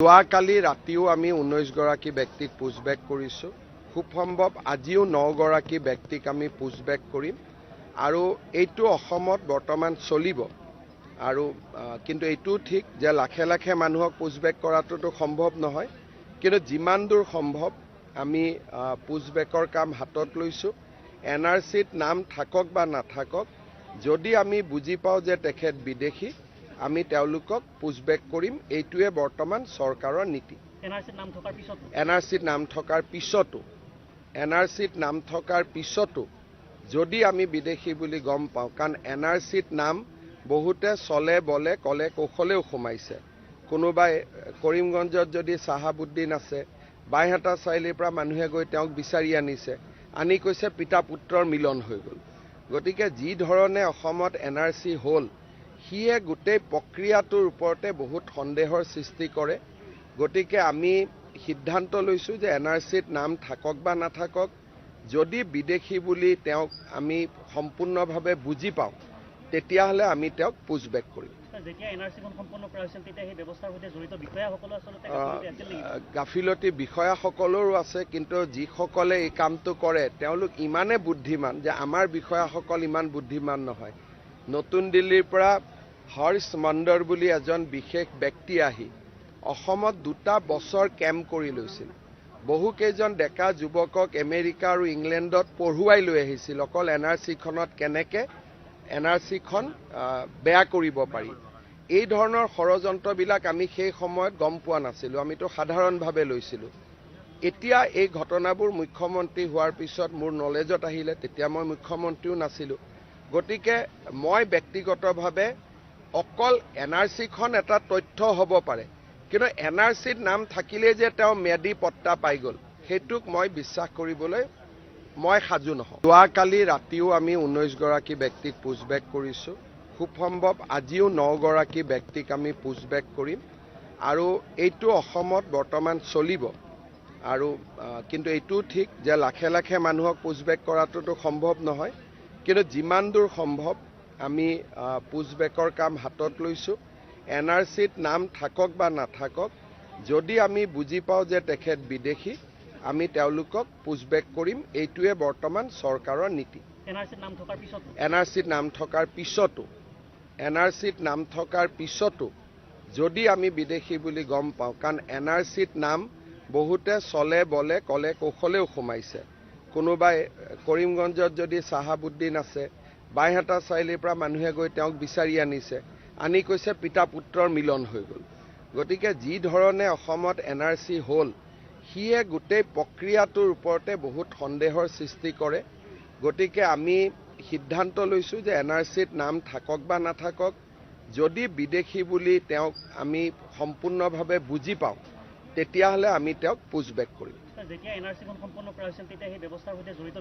যোৱাকালি ৰাতিও আমি 19 গৰাকী ব্যক্তিক পুছবেক কৰিছোঁ। খুব সম্ভৱ আজিও 9 গৰাকী ব্যক্তিক আমি পুছবেক কৰিম আৰু এইটো অসমত বৰ্তমান চলিব আৰু কিন্তু এইটো ঠিক যে লাখে লাখে মানুহক পুছবেক কৰাটোতো সম্ভৱ নহয়, কিন্তু যিমান দূৰ সম্ভৱ আমি পুছবেকৰ কাম হাতত লৈছোঁ। NRCত নাম থাকক বা নাথাকক, যদি আমি বুজি পাওঁ যে তেখেত বিদেশী, আমি তেওঁলোকক পুছবেক কৰিম। এইটোৱে বৰ্তমান চৰকাৰৰ নীতি। NRCত নাম থকাৰ পিছতো যদি আমি বিদেশী বুলি গম পাওঁ, কাৰণ NRCত নাম বহুতে চলে বলে কলে কৌশলেও সোমাইছে। কোনোবাই কৰিমগঞ্জত যদি চাহাবুদ্দিন আছে, বাইহাটা চাৰিআলিৰ পৰা মানুহে গৈ তেওঁক বিচাৰি আনিছে, আনি কৈছে পিতা পুত্ৰৰ মিলন হৈ গ'ল। গতিকে যি ধৰণে অসমত NRC হ'ল, সিয়ে গোটেই প্ৰক্ৰিয়াটোৰ ওপৰতে বহুত সন্দেহৰ সৃষ্টি কৰে। গতিকে আমি সিদ্ধান্ত লৈছোঁ যে NRCত নাম থাকক বা নাথাকক, যদি বিদেশী বুলি তেওঁক আমি সম্পূৰ্ণভাৱে বুজি পাওঁ, তেতিয়াহ'লে আমি তেওঁক পুছবেক কৰিম। গাফিলতি বিষয়াসকলৰো আছে, কিন্তু যিসকলে এই কামটো কৰে তেওঁলোক ইমানে বুদ্ধিমান যে আমাৰ বিষয়াসকল ইমান বুদ্ধিমান নহয়। নতুন দিল্লীৰ পৰা হৰ্ষ মণ্ডৰ বুলি এজন বিশেষ ব্যক্তি আহি অসমত 2টা বছৰ কেম্প কৰি লৈছিল। বহুকেইজন ডেকা যুৱকক আমেৰিকা আৰু ইংলেণ্ডত পঢ়ুৱাই লৈ আহিছিল অকল NRCখনত কেনেকৈ NRCখন বেয়া কৰিব পাৰি। এই ধৰণৰ ষড়যন্ত্ৰবিলাক আমি সেই সময়ত গম পোৱা নাছিলোঁ, আমিতো সাধাৰণভাৱে লৈছিলোঁ। এতিয়া এই ঘটনাবোৰ মুখ্যমন্ত্ৰী হোৱাৰ পিছত মোৰ নলেজত আহিলে, তেতিয়া মই মুখ্যমন্ত্ৰীও নাছিলোঁ। গতিকে মই ব্যক্তিগতভাৱে অকল NRCখন এটা তথ্য হ'ব পাৰে, কিন্তু NRCত নাম থাকিলেই যে তেওঁ ম্যাদী পট্টা পাই গ'ল, সেইটোক মই বিশ্বাস কৰিবলৈ মই সাজু নহওঁ। যোৱাকালি ৰাতিও আমি 19 গৰাকী ব্যক্তিক পুছবেক কৰিছোঁ। খুব সম্ভৱ আজিও 9 গৰাকী ব্যক্তিক আমি পুছবেক কৰিম আৰু এইটো অসমত বৰ্তমান চলিব আৰু কিন্তু এইটো ঠিক যে লাখে লাখে মানুহক পুছবেক কৰাটোতো সম্ভৱ নহয়, কিন্তু যিমান দূৰ সম্ভৱ আমি পুছবেকৰ কাম হাতত লৈছোঁ। NRCত নাম থাকক বা নাথাকক, যদি আমি বুজি পাওঁ যে তেখেত বিদেশী, আমি তেওঁলোকক পুছবেক কৰিম। এইটোৱে বৰ্তমান চৰকাৰৰ নীতি। NRCত নাম থকাৰ পিছতো যদি আমি বিদেশী বুলি গম পাওঁ, কাৰণ NRCত নাম বহুতে চলে বলে কলে কৌশলেও সোমাইছে। কোনোবাই কৰিমগঞ্জত যদি চাহাবুদ্দিন আছে, বাইহাটা চাৰিআলিৰ পৰা মানুহে গৈ তেওঁক বিচাৰি আনিছে, আনি কৈছে পিতা পুত্ৰৰ মিলন হৈ গ'ল। গতিকে যি ধৰণে অসমত NRC হ'ল, সিয়ে গোটেই প্ৰক্ৰিয়াটোৰ ওপৰতে বহুত সন্দেহৰ সৃষ্টি কৰে। গতিকে আমি সিদ্ধান্ত লৈছোঁ যে NRCত নাম থাকক বা নাথাকক, যদি বিদেশী বুলি তেওঁক আমি সম্পূৰ্ণভাৱে বুজি পাওঁ, তেতিয়াহ'লে আমি তেওঁক পুছবেক কৰিম। যেতিয়া NRCখন সম্পূৰ্ণ কৰা হৈছিল, তেতিয়া সেই ব্যৱস্থাৰ সৈতে জড়িত